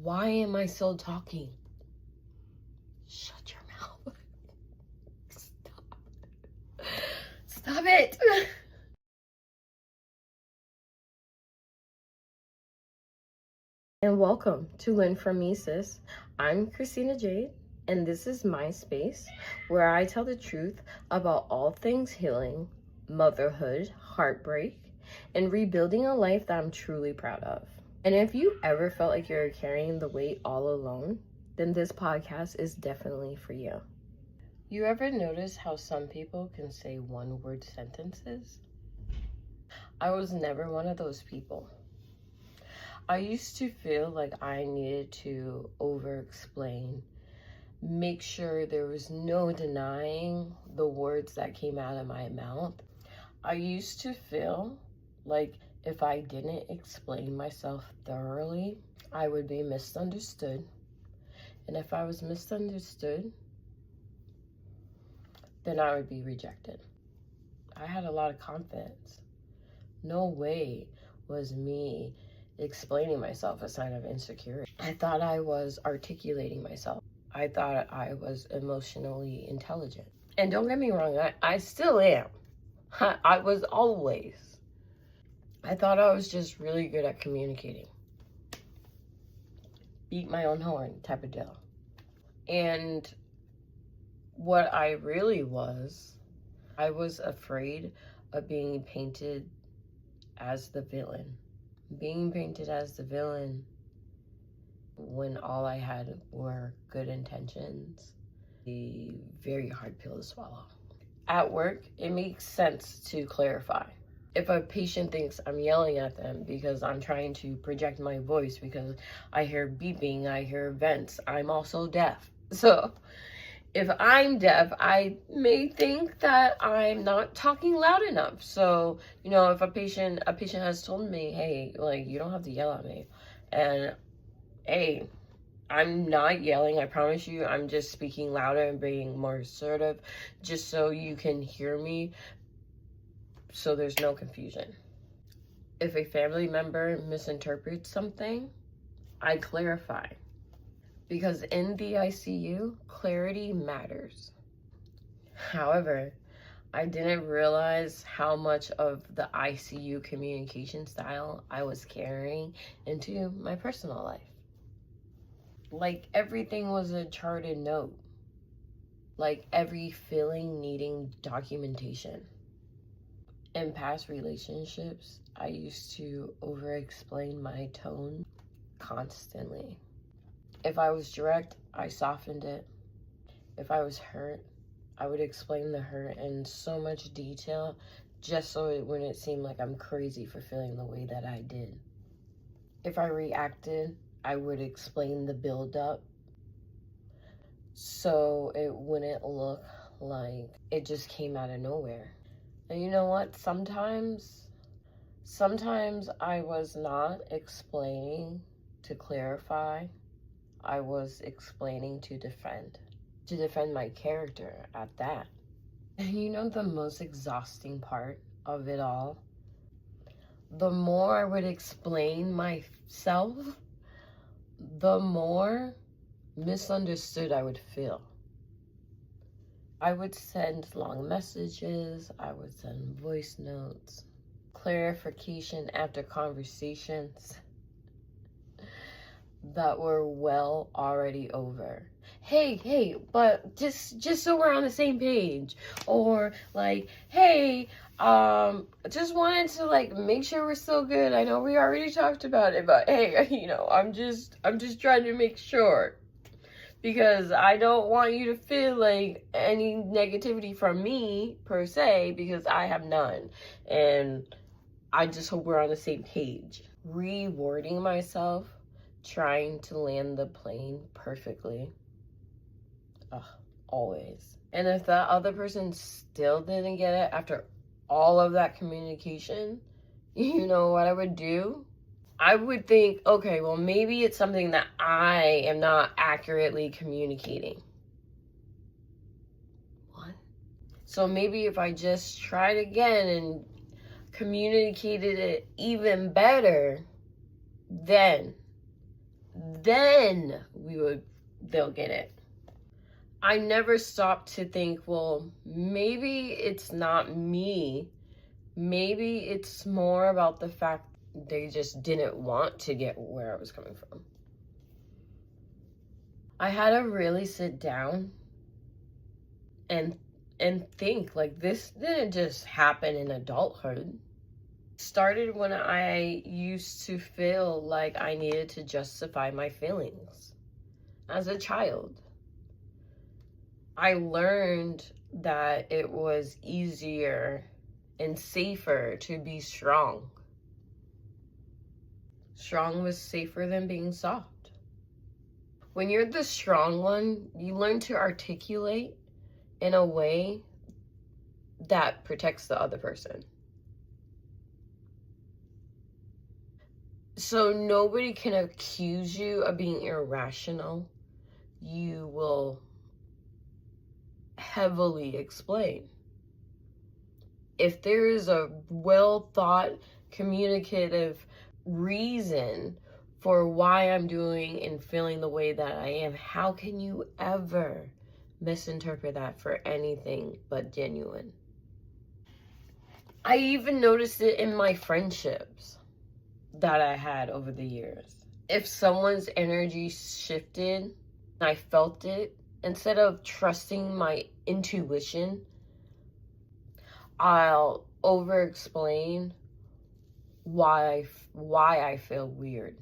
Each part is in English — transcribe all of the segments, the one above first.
Why am I still talking? Shut your mouth. Stop. Stop it. And welcome to Learn From Me, Sis. I'm Christina Jade, and this is my space where I tell the truth about all things healing, motherhood, heartbreak, and rebuilding a life that I'm truly proud of. And if you ever felt like you're carrying the weight all alone, then this podcast is definitely for you. You ever notice how some people can say one-word sentences? I was never one of those people. I used to feel like I needed to over-explain, make sure there was no denying the words that came out of my mouth. I used to feel like if I didn't explain myself thoroughly, I would be misunderstood. And if I was misunderstood, then I would be rejected. I had a lot of confidence. No way was me explaining myself a sign of insecurity. I thought I was articulating myself. I thought I was emotionally intelligent. And don't get me wrong, I still am. I was always. I thought I was just really good at communicating. Beat my own horn type of deal. And what I really was, I was afraid of being painted as the villain. Being painted as the villain when all I had were good intentions. A very hard pill to swallow. At work, it makes sense to clarify. If a patient thinks I'm yelling at them because I'm trying to project my voice because I hear beeping, I hear vents, I'm also deaf. So if I'm deaf, I may think that I'm not talking loud enough. So, if a patient has told me, hey, like, you don't have to yell at me. And hey, I'm not yelling, I promise you. I'm just speaking louder and being more assertive just so you can hear me, so there's no confusion. If a family member misinterprets something, I clarify. Because in the ICU, clarity matters. However, I didn't realize how much of the ICU communication style I was carrying into my personal life. Like everything was a charted note. Like every feeling needing documentation. In past relationships, I used to over-explain my tone constantly. If I was direct, I softened it. If I was hurt, I would explain the hurt in so much detail just so it wouldn't seem like I'm crazy for feeling the way that I did. If I reacted, I would explain the buildup so it wouldn't look like it just came out of nowhere. And you know what? Sometimes I was not explaining to clarify. I was explaining to defend my character at that. And the most exhausting part of it all? The more I would explain myself, the more misunderstood I would feel. I would send long messages, I would send voice notes, clarification after conversations that were well already over. Hey, but just so we're on the same page. Or like, hey, just wanted to like make sure we're still good. I know we already talked about it, but hey, I'm just trying to make sure. Because I don't want you to feel like any negativity from me, per se, because I have none. And I just hope we're on the same page. Rewarding myself, trying to land the plane perfectly. Always. And if that other person still didn't get it after all of that communication, you know what I would do? I would think, okay, well, maybe it's something that I am not accurately communicating. What? So maybe if I just tried again and communicated it even better, then then they'll get it. I never stopped to think, well, maybe it's not me. Maybe it's more about the fact they just didn't want to get where I was coming from. I had to really sit down and think, like, this didn't just happen in adulthood. It started when I used to feel like I needed to justify my feelings as a child. I learned that it was easier and safer to be strong. Strong was safer than being soft. When you're the strong one, you learn to articulate in a way that protects the other person. So nobody can accuse you of being irrational. You will heavily explain. If there is a well thought, communicative reason for why I'm doing and feeling the way that I am, how can you ever misinterpret that for anything but genuine? I even noticed it in my friendships that I had over the years. If someone's energy shifted, I felt it. Instead of trusting my intuition, I'll over-explain why I feel weird.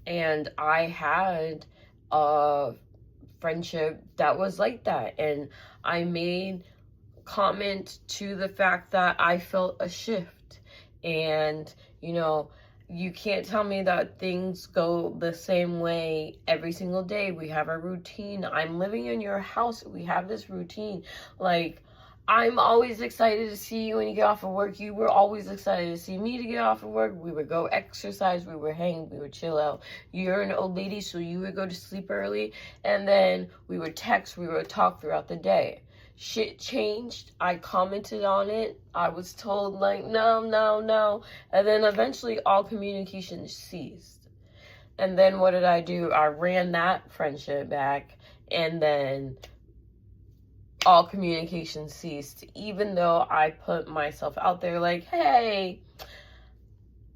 And I had a friendship that was like that, and I made comment to the fact that I felt a shift. And you can't tell me that things go the same way every single day. We have a routine. I'm living in your house. We have this routine. Like, I'm always excited to see you when you get off of work. You were always excited to see me to get off of work. We would go exercise. We would hang. We would chill out. You're an old lady, so you would go to sleep early. And then we would text. We would talk throughout the day. Shit changed. I commented on it. I was told, like, no. And then eventually all communication ceased. And then what did I do? I ran that friendship back, and then all communication ceased, even though I put myself out there like, hey,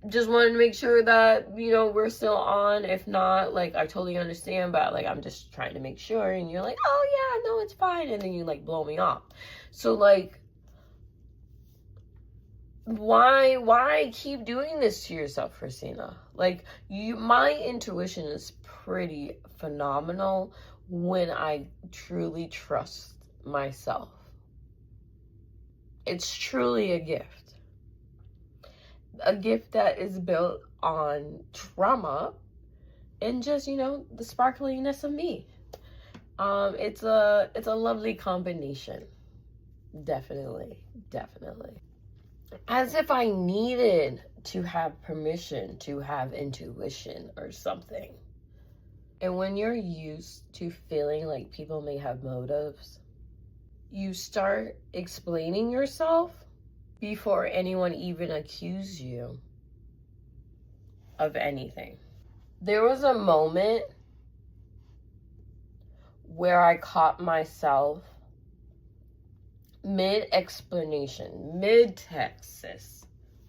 just wanted to make sure that, we're still on. If not, like, I totally understand, but, like, I'm just trying to make sure. And you're like, oh, yeah, no, it's fine. And then you, like, blow me off. So, like, why keep doing this to yourself, Christina? Like, my intuition is pretty phenomenal when I truly trust myself. It's truly a gift. A gift that is built on trauma and just, the sparkliness of me. It's a lovely combination. Definitely. As if I needed to have permission to have intuition or something. And when you're used to feeling like people may have motives, you start explaining yourself before anyone even accuses you of anything. There was a moment where I caught myself mid-explanation, mid-Texas,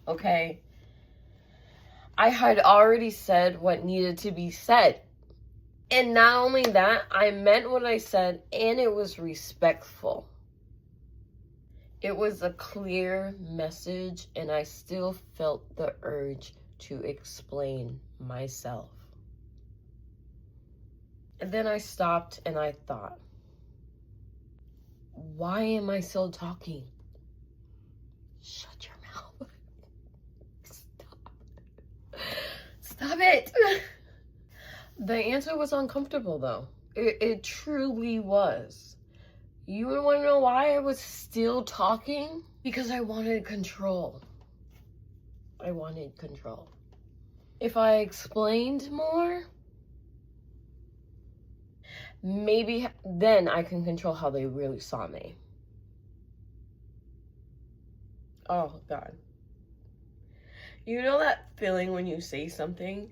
okay? I had already said what needed to be said. And not only that, I meant what I said, and it was respectful. It was a clear message, and I still felt the urge to explain myself. And then I stopped and I thought, why am I still talking? Shut your mouth. Stop it. The answer was uncomfortable, though. It truly was. You would want to know why I was still talking? Because I wanted control. I wanted control. If I explained more, maybe then I can control how they really saw me. Oh, God. You know that feeling when you say something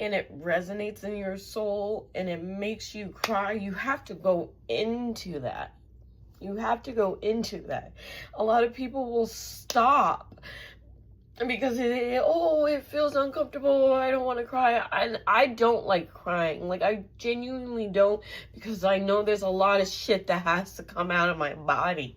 and it resonates in your soul and it makes you cry, you have to go into that. You have to go into that. A lot of people will stop because it feels uncomfortable. I don't want to cry. And I don't like crying. Like, I genuinely don't, because I know there's a lot of shit that has to come out of my body.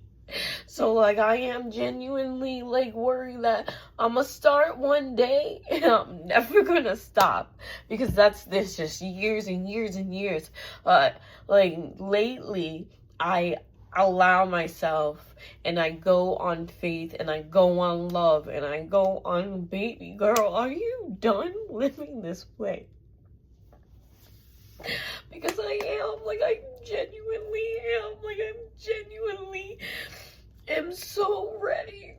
So, like, I am genuinely, like, worried that I'm gonna start one day and I'm never gonna stop, because this just years and years and years. Like, lately, I allow myself, and I go on faith, and I go on love, and I go on, baby girl, are you done living this way? Because I am, like, I genuinely am, like, I'm genuinely am so ready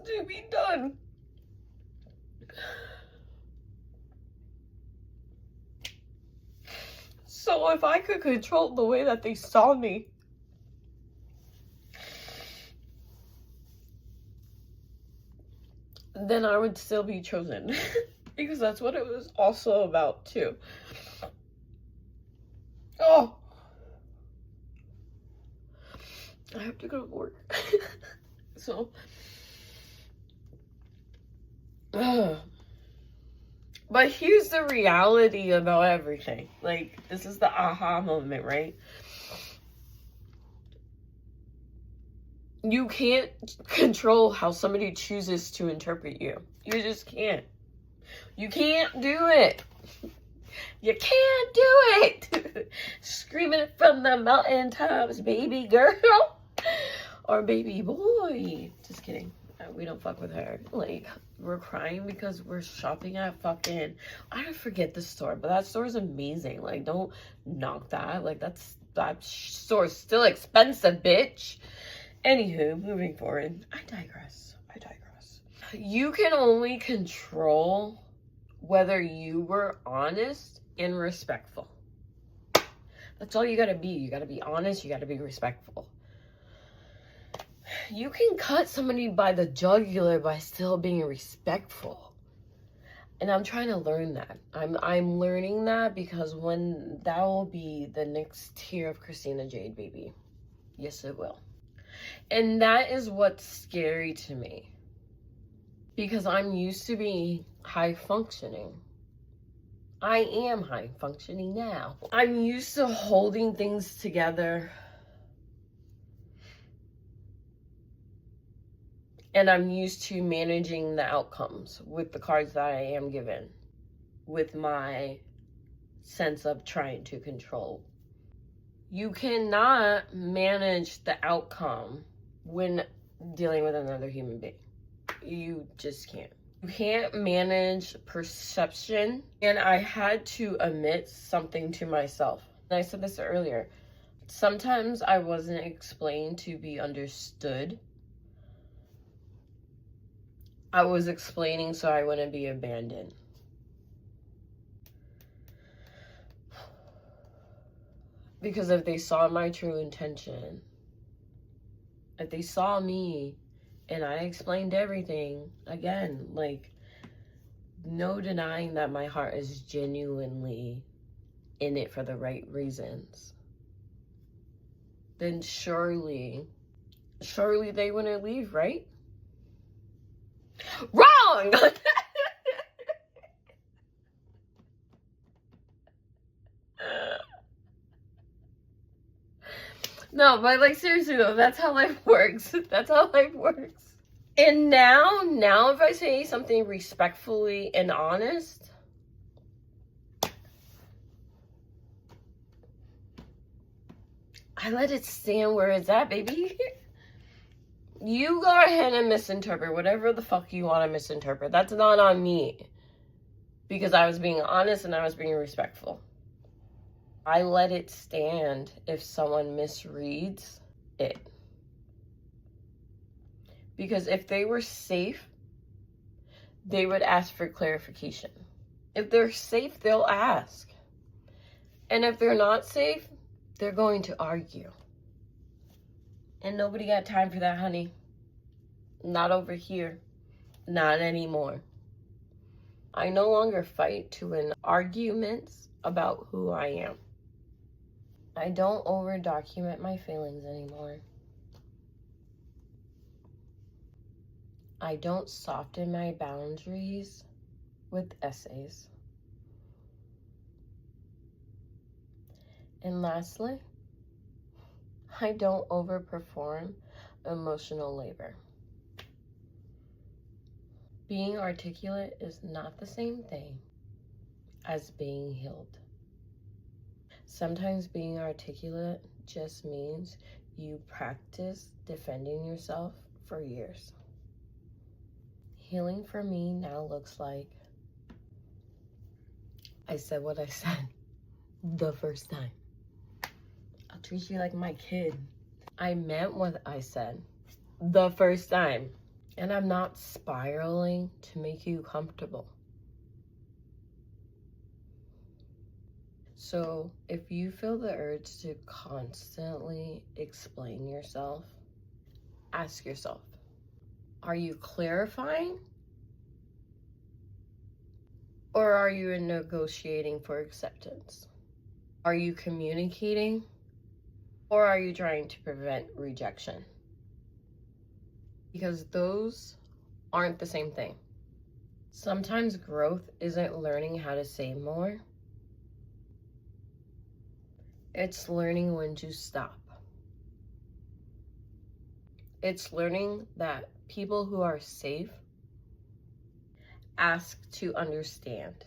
to be done. So if I could control the way that they saw me, then I would still be chosen. Because that's what it was also about too. Oh, I have to go to work. So, but here's the reality about everything. Like, this is the aha moment, right? You can't control how somebody chooses to interpret you. You just can't. You can't do it. You can't do it. Screaming it from the mountaintops, baby girl. Or baby boy. Just kidding. We don't fuck with her. Like, we're crying because we're shopping at fucking, I forget the store, but that store is amazing. Like, don't knock that. Like, that store is still expensive, bitch. Anywho, moving forward. I digress. You can only control whether you were honest and respectful. That's all you gotta be. You gotta be honest. You gotta be respectful. You can cut somebody by the jugular by still being respectful. And I'm trying to learn that. I'm learning that, because that will be the next tier of Christina Jade, baby. Yes, it will. And that is what's scary to me, because I'm used to being high functioning. I am high functioning now. I'm used to holding things together. And I'm used to managing the outcomes with the cards that I am given, with my sense of trying to control. You cannot manage the outcome when dealing with another human being. You just can't. You can't manage perception. And I had to admit something to myself. And I said this earlier. Sometimes I wasn't explained to be understood. I was explaining so I wouldn't be abandoned. Because if they saw my true intention, if they saw me and I explained everything, again, like, no denying that my heart is genuinely in it for the right reasons, then surely they wouldn't leave, right? Wrong! No, but, like, seriously though, that's how life works. That's how life works. And now if I say something respectfully and honest, I let it stand where it's at, baby. You go ahead and misinterpret whatever the fuck you want to misinterpret. That's not on me, because I was being honest and I was being respectful. I let it stand if someone misreads it. Because if they were safe, they would ask for clarification. If they're safe, they'll ask. And if they're not safe, they're going to argue. And nobody got time for that, honey. Not over here. Not anymore. I no longer fight to win arguments about who I am. I don't over document my feelings anymore. I don't soften my boundaries with essays. And lastly, I don't overperform emotional labor. Being articulate is not the same thing as being healed. Sometimes being articulate just means you practice defending yourself for years. Healing for me now looks like I said what I said the first time. I'll treat you like my kid. I meant what I said the first time. And I'm not spiraling to make you comfortable. So if you feel the urge to constantly explain yourself, ask yourself, are you clarifying? Or are you negotiating for acceptance? Are you communicating? Or are you trying to prevent rejection? Because those aren't the same thing. Sometimes growth isn't learning how to say more. It's learning when to stop. It's learning that people who are safe ask to understand.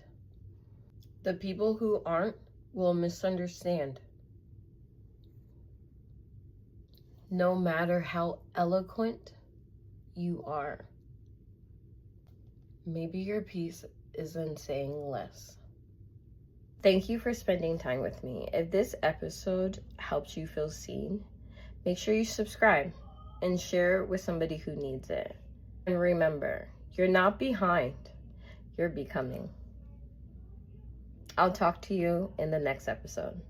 The people who aren't will misunderstand. No matter how eloquent you are, maybe your piece isn't saying less. Thank you for spending time with me. If this episode helped you feel seen, make sure you subscribe and share with somebody who needs it. And remember, you're not behind, you're becoming. I'll talk to you in the next episode.